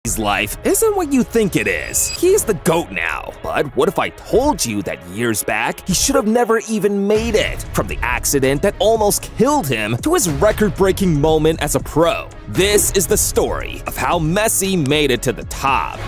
His life isn't what you think it is. He's the GOAT now. But what if I told you that years back, he should have never even made it? From the accident that almost killed him to his record-breaking moment as a pro. This is the story of how Messi made it to the top.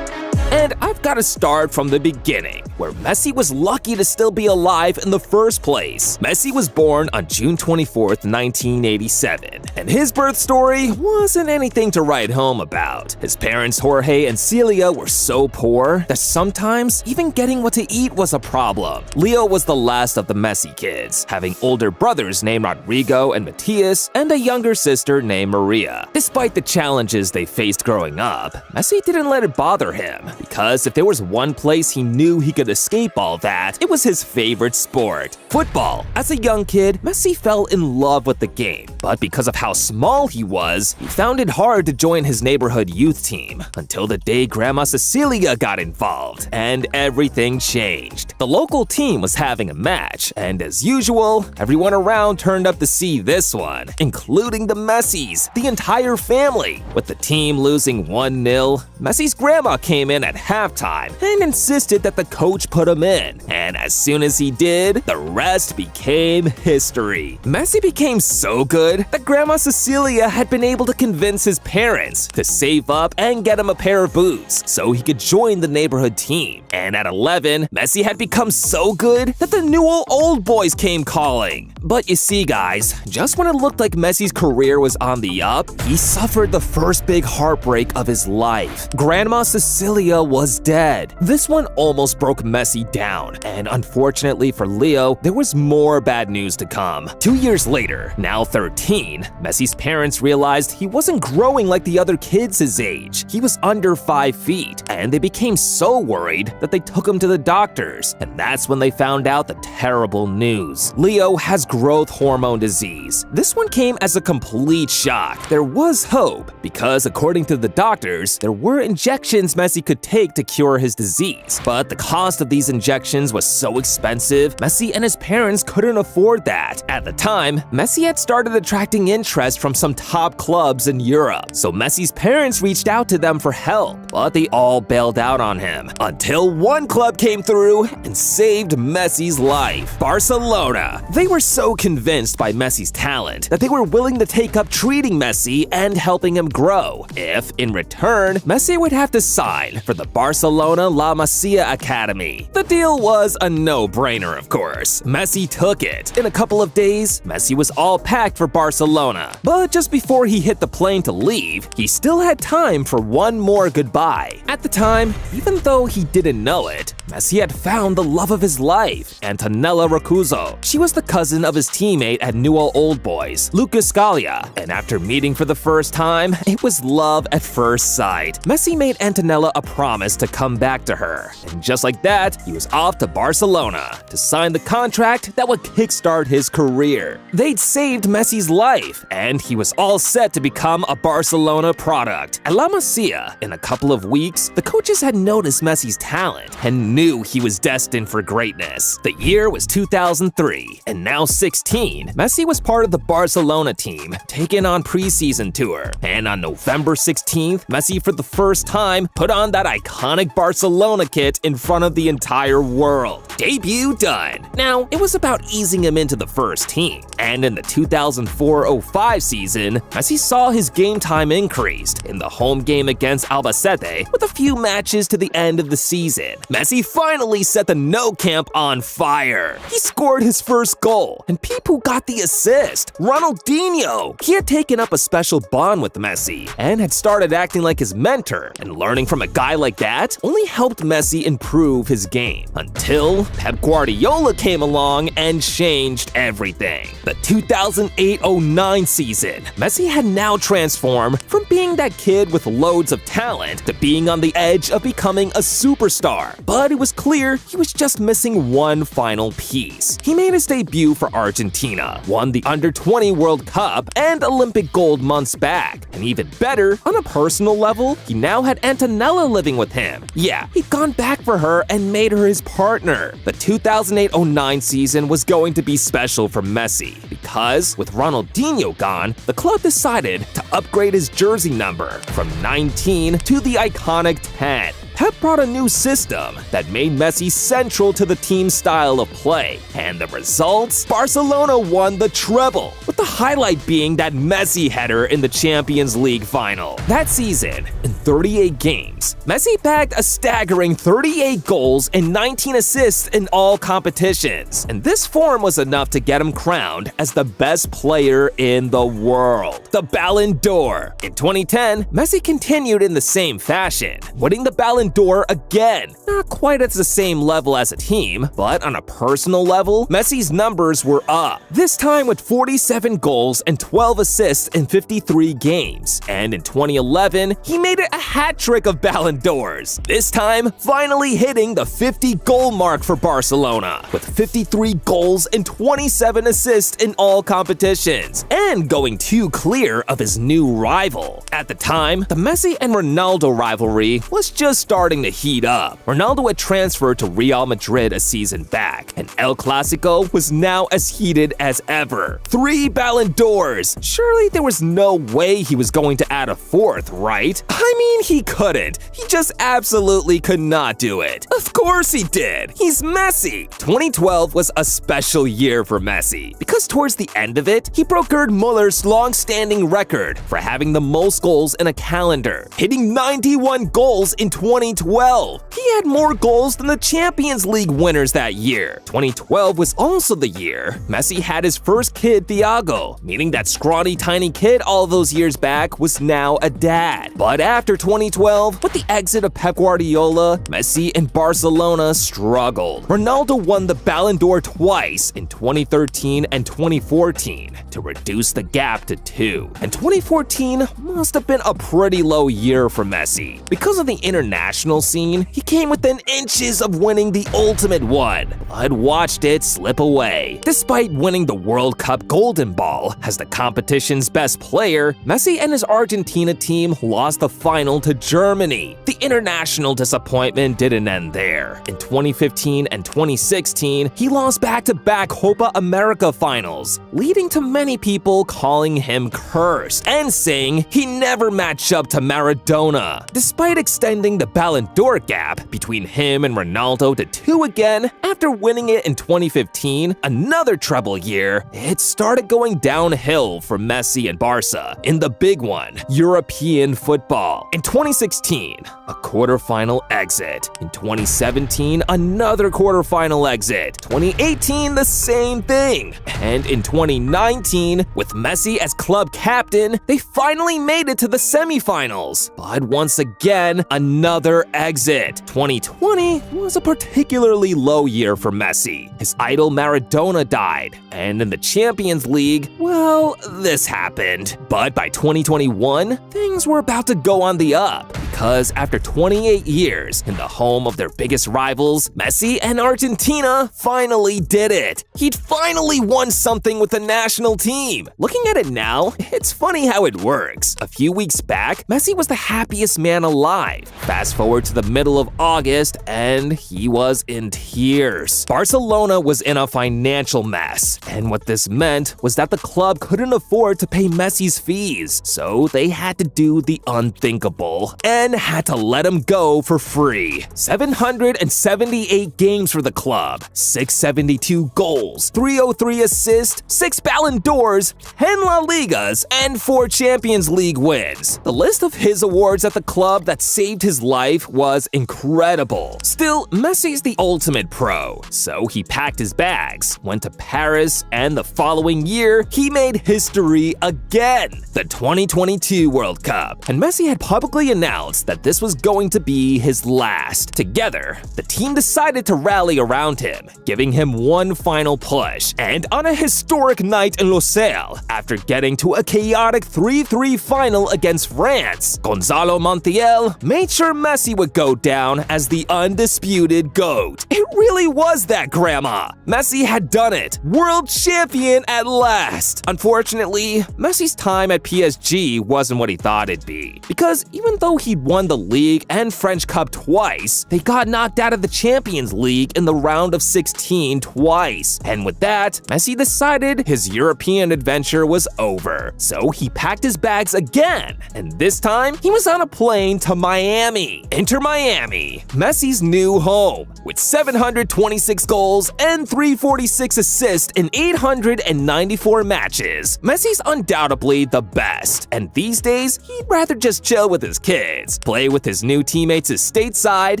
And I've got to start from the beginning, where Messi was lucky to still be alive in the first place. Messi was born on June 24th, 1987, and his birth story wasn't anything to write home about. His parents, Jorge and Celia, were so poor that sometimes even getting what to eat was a problem. Leo was the last of the Messi kids, having older brothers named Rodrigo and Matias, and a younger sister named Maria. Despite the challenges they faced growing up, Messi didn't let it bother him, because if there was one place he knew he could escape all that, it was his favorite sport, football. As a young kid, Messi fell in love with the game, but because of how small he was, he found it hard to join his neighborhood youth team, until the day Grandma Cecilia got involved, and everything changed. The local team was having a match, and as usual, everyone around turned up to see this one, including the Messis, the entire family. With the team losing 1-0, Messi's grandma came in at halftime and insisted that the coach put him in. And as soon as he did, the rest became history. Messi became so good that Grandma Cecilia had been able to convince his parents to save up and get him a pair of boots so he could join the neighborhood team. And at 11, Messi had become so good that the Newell Old Boys came calling. But you see guys, just when it looked like Messi's career was on the up, he suffered the first big heartbreak of his life. Grandma Cecilia was dead. This one almost broke Messi down, and unfortunately for Leo, there was more bad news to come. 2 years later, now 13, Messi's parents realized he wasn't growing like the other kids his age. He was under 5 feet, and they became so worried that they took him to the doctors, and that's when they found out the terrible news. Leo has growth hormone disease. This one came as a complete shock. There was hope, because according to the doctors, there were injections Messi could take to cure his disease, but the cost of these injections was so expensive, Messi and his parents couldn't afford that. At the time, Messi had started attracting interest from some top clubs in Europe, so Messi's parents reached out to them for help, but they all bailed out on him, until one club came through and saved Messi's life: Barcelona. They were so convinced by Messi's talent that they were willing to take up treating Messi and helping him grow, if, in return, Messi would have to sign for the Barcelona La Masia Academy. The deal was a no-brainer, of course. Messi took it. In a couple of days, Messi was all packed for Barcelona. But just before he hit the plane to leave, he still had time for one more goodbye. At the time, even though he didn't know it, Messi had found the love of his life, Antonella Rocuzzo. She was the cousin of his teammate at Newell Old Boys, Lucas Scalia, and after meeting for the first time, it was love at first sight. Messi made Antonella a promise to come back to her, and just like that, he was off to Barcelona to sign the contract that would kickstart his career. They'd saved Messi's life, and he was all set to become a Barcelona product. At La Masia, in a couple of weeks, the coaches had noticed Messi's talent and knew he was destined for greatness. The year was 2003, and now 16, Messi was part of the Barcelona team, taking on preseason tour. And on November 16th, Messi for the first time put on that iconic Barcelona kit in front of the entire world. Debut done. Now, it was about easing him into the first team, and in the 2004-05 season, Messi saw his game time increased in the home game against Albacete with a few matches to the end of the season. Messi finally set the No Camp on fire. He scored his first goal, and peep who got the assist, Ronaldinho. He had taken up a special bond with Messi and had started acting like his mentor, and learning from a guy like that only helped Messi improve his game, until Pep Guardiola came along and changed everything. The 2008-09 season, Messi had now transformed from being that kid with loads of talent to being on the edge of becoming a superstar. But it was clear he was just missing one final piece. He made his debut for Argentina, won the Under-20 World Cup and Olympic gold months back. And even better, on a personal level, he now had Antonella living with him. Yeah, he'd gone back for her and made her his partner. The 2008-09 season was going to be special for Messi, because with Ronaldinho Ronaldinho gone, the club decided to upgrade his jersey number from 19 to the iconic 10. Pep brought a new system that made Messi central to the team's style of play, and the results? Barcelona won the treble, with the highlight being that Messi header in the Champions League final. That season, in 38 games, Messi bagged a staggering 38 goals and 19 assists in all competitions, and this form was enough to get him crowned as the best player in the world, the Ballon d'Or. In 2010, Messi continued in the same fashion, winning the Ballon d'Or again. Not quite at the same level as a team, but on a personal level, Messi's numbers were up. This time with 47 goals and 12 assists in 53 games. And in 2011, he made it a hat trick of Ballon d'Ors. This time, finally hitting the 50-goal mark for Barcelona, with 53 goals and 27 assists in all competitions, and going too clear of his new rival. At the time, the Messi and Ronaldo rivalry was just starting to heat up. Ronaldo had transferred to Real Madrid a season back, and El Clasico was now as heated as ever. 3 Ballon d'Ors! Surely there was no way he was going to add a 4th, right? I mean, he couldn't. He just absolutely could not do it. Of course he did! He's Messi! 2012 was a special year for Messi, because towards the end of it, he broke Gerd Muller's long-standing record for having the most goals in a calendar, hitting 91 goals in 2012. He had more goals than the Champions League winners that year. 2012 was also the year Messi had his first kid, Thiago, meaning that scrawny tiny kid all those years back was now a dad. But after 2012, with the exit of Pep Guardiola, Messi and Barcelona struggled. Ronaldo won the Ballon d'Or twice in 2013 and 2014 to reduce the gap to 2. And 2014 must have been a pretty low year for Messi. Because of the international scene, he came within inches of winning the ultimate one, but watched it slip away. Despite winning the World Cup Golden Ball as the competition's best player, Messi and his Argentina team lost the final to Germany. The international disappointment didn't end there. In 2015 and 2016, he lost back-to-back Copa America finals, leading to many people calling him cursed and saying he never matched up to Maradona. Despite extending the Ballon d'Or gap between him and Ronaldo to 2 again, after winning it in 2015, another treble year, it started going downhill for Messi and Barca in the big one, European football. In 2016, a quarterfinal exit. In 2017, another quarterfinal exit. 2018, the same thing. And in 2019, with Messi as club captain, they finally made it to the semifinals. But once again, another exit. 2020 was a particularly low year for Messi. His idol Maradona died, and in the Champions League, well, this happened. But by 2021, things were about to go on the up, because after 28 years in the home of their biggest rivals, Messi and Argentina finally did it. He'd finally won something with the national team. Looking at it now, it's funny how it works. A few weeks back, Messi was the happiest man alive. Fast forward to the middle of August, and he was in tears. Barcelona was in a financial mess, and what this meant was that the club couldn't afford to pay Messi's fees, so they had to do the unthinkable and had to let him go for free. 778 games for the club, 672 goals, 303 assists, 6 Ballon d'Ors, 10 La Ligas, and 4 Champions League wins. The list of his awards at the club that saved his life was incredible. Still, Messi's the ultimate pro, so he packed his bags, went to Paris, and the following year, he made history again, the 2022 World Cup. And Messi had publicly announced that this was going to be his last. Together, the team decided to rally around him, giving him one final push. And on a historic night in Lusail, after getting to a chaotic 3-3 final against France, Gonzalo Montiel made sure Messi would go down as the undisputed GOAT. It really was that, Grandma! Messi had done it! World champion at last! Unfortunately, Messi's time at PSG wasn't what he thought it'd be, because even though he won the League and French Cup twice, they got knocked out of the Champions League in the round of 16 twice. And with that, Messi decided his European adventure was over. So he packed his bags again, and this time he was on a plane to Miami. Enter Miami, Messi's new home. With 726 goals and 346 assists in 894 matches, Messi's undoubtedly the best. And these days, he'd rather just chill with his kids, play with his new teammates stateside,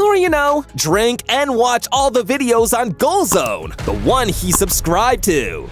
or drink and watch all the videos on Goal Zone, the one he subscribed to.